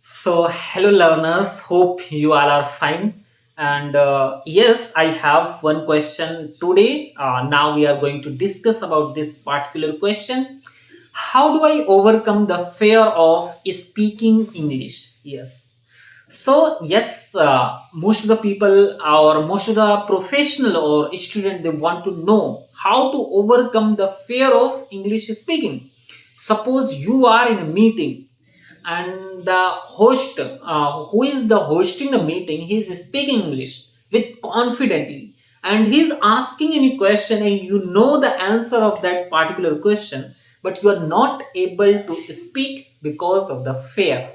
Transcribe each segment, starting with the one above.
Hello learners, hope you all are fine. And yes, I have one question today. Now we are going to discuss about this particular question. How do I overcome the fear of speaking English? Most of the people or most of the professional or student they want to know how to overcome the fear of English speaking. Suppose you are in a meeting and the host who is the hosting the meeting, he is speaking English with confidently and he is asking any question and you know the answer of that particular question, but you are not able to speak because of the fear.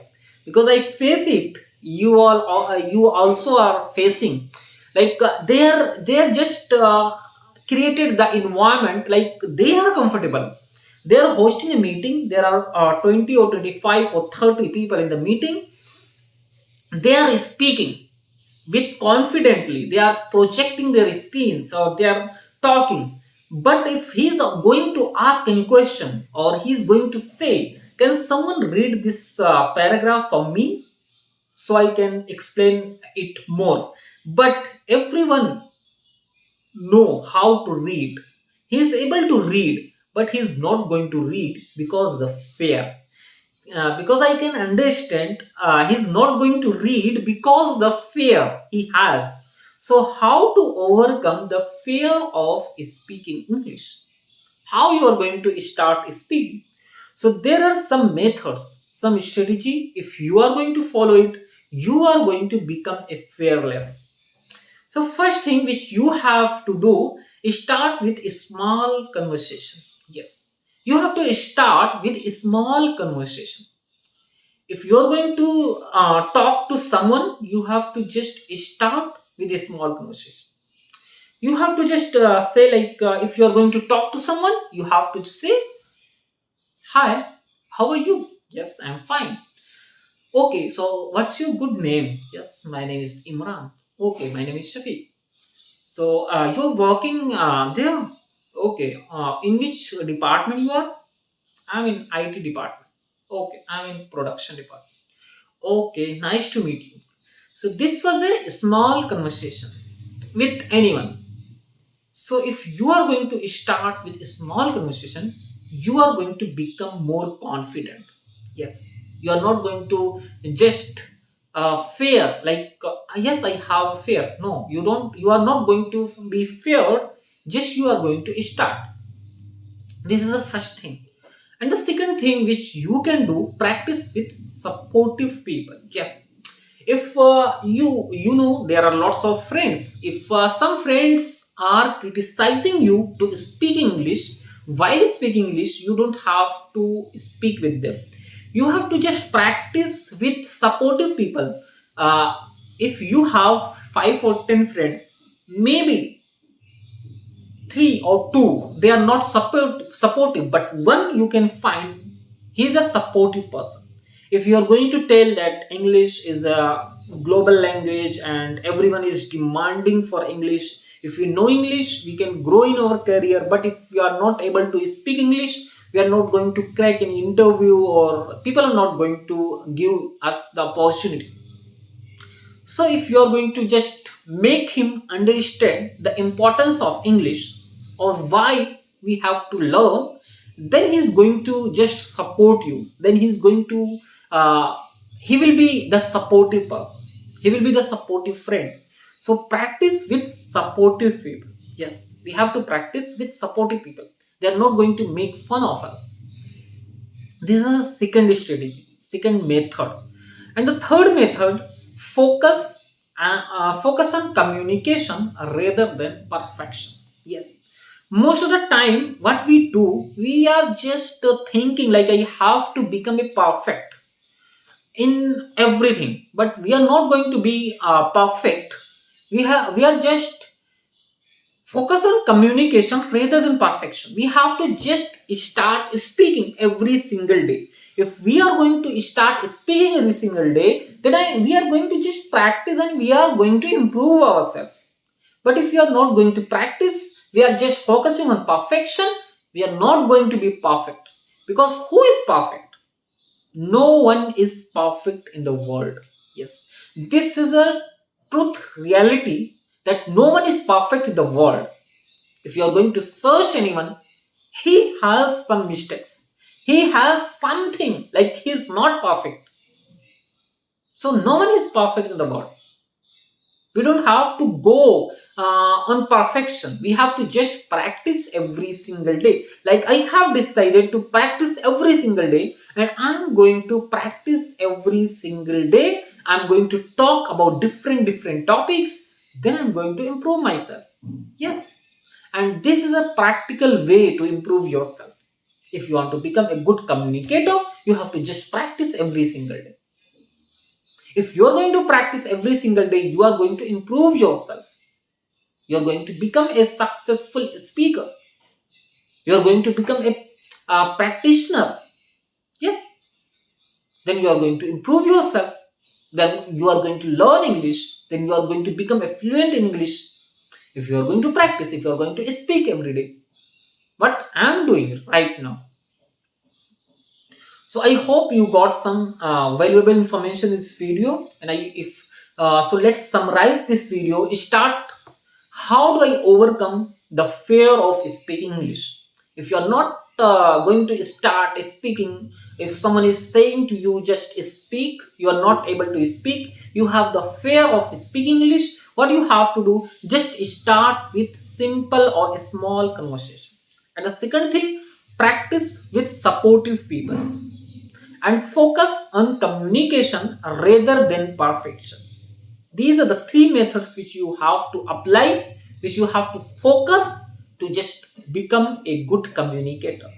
Because I face it, you also are facing, they are just created the environment like they are comfortable. They are hosting a meeting, there are 20 or 25 or 30 people in the meeting. They are speaking with confidently, they are projecting their screens or they are talking. But if he's going to ask any question or he's going to say, can someone read this paragraph for me so I can explain it more? But everyone know how to read. He is able to read, but he is not going to read because the fear. Because I can understand, he's not going to read because the fear he has. So, how to overcome the fear of speaking English? How you are going to start speaking? So, there are some methods, some strategy. If you are going to follow it, you are going to become a fearless. So first thing which you have to do is start with a small conversation. Yes, you have to start with a small conversation. If you are going to talk to someone, you have to just start with a small conversation. You have to just say if you are going to talk to someone, you have to say, "Hi, how are you?" Yes, I'm fine. Okay, so what's your good name? Yes, my name is Imran. Okay, my name is Shafeeq. So you're working there. Okay. In which department you are? I'm in IT department. Okay. I'm in production department. Okay. Nice to meet you. So this was a small conversation with anyone. So if you are going to start with a small conversation, you are going to become more confident. Yes, you are not going to just fear yes, I have fear. No, you don't. You are not going to be feared. Just you are going to start. This is the first thing. And the second thing which you can do, practice with supportive people. Yes, if you know there are lots of friends. If some friends are criticizing you to speak English, while speaking English, you don't have to speak with them. You have to just practice with supportive people. Uh, if you have 5 or 10 friends, maybe three or two they are not supportive, but one you can find he's a supportive person. If you are going to tell that English is a global language and everyone is demanding for English, if we know English we can grow in our career, but if we are not able to speak English, we are not going to crack an interview or people are not going to give us the opportunity. So, if you are going to just make him understand the importance of English or why we have to learn, then he is going to just support you. Then uh, he will be the supportive person. He will be the supportive friend. So, practice with supportive people. Yes, we have to practice with supportive people. They are not going to make fun of us. This is a second strategy, second method. And the third method, focus on communication rather than perfection. Yes, most of the time what we do, we are just thinking like I have to become a perfect in everything, but we are not going to be perfect. We are just focus on communication rather than perfection. We have to just start speaking every single day. If we are going to start speaking every single day, then we are going to just practice and we are going to improve ourselves. But if we are not going to practice, we are just focusing on perfection, we are not going to be perfect. Because who is perfect? No one is perfect in the world. Yes, this is a truth reality that no one is perfect in the world. If you are going to search anyone, he has some mistakes. He has something like he's not perfect. So no one is perfect in the world. We don't have to go on perfection. We have to just practice every single day. Like I have decided to practice every single day, and I'm going to practice every single day. I'm going to talk about different topics. Then I'm going to improve myself. Yes, and this is a practical way to improve yourself. If you want to become a good communicator, you have to just practice every single day. If you are going to practice every single day, you are going to improve yourself. You are going to become a successful speaker. You are going to become a practitioner. Yes. Then you are going to improve yourself. Then you are going to learn English. Then you are going to become a fluent in English. If you are going to practice, if you are going to speak every day. What I am doing right now. So I hope you got some valuable information in this video. And if so, let's summarize this video. Start. How do I overcome the fear of speaking English? If you are not going to start speaking, if someone is saying to you just speak, you are not able to speak, you have the fear of speaking English, what you have to do, just start with simple or small conversation. And the second thing, practice with supportive people and focus on communication rather than perfection. These are the three methods which you have to apply, which you have to focus to just become a good communicator,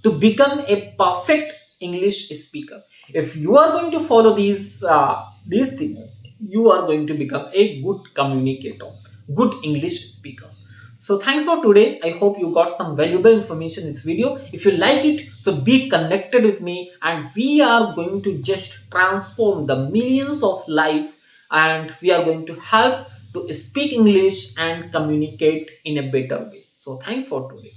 to become a perfect English speaker. If you are going to follow these things, you are going to become a good communicator, good English speaker. So thanks for today. I hope you got some valuable information in this video. If you like it, so be connected with me, and we are going to just transform the millions of life, and we are going to help to speak English and communicate in a better way. So thanks for today.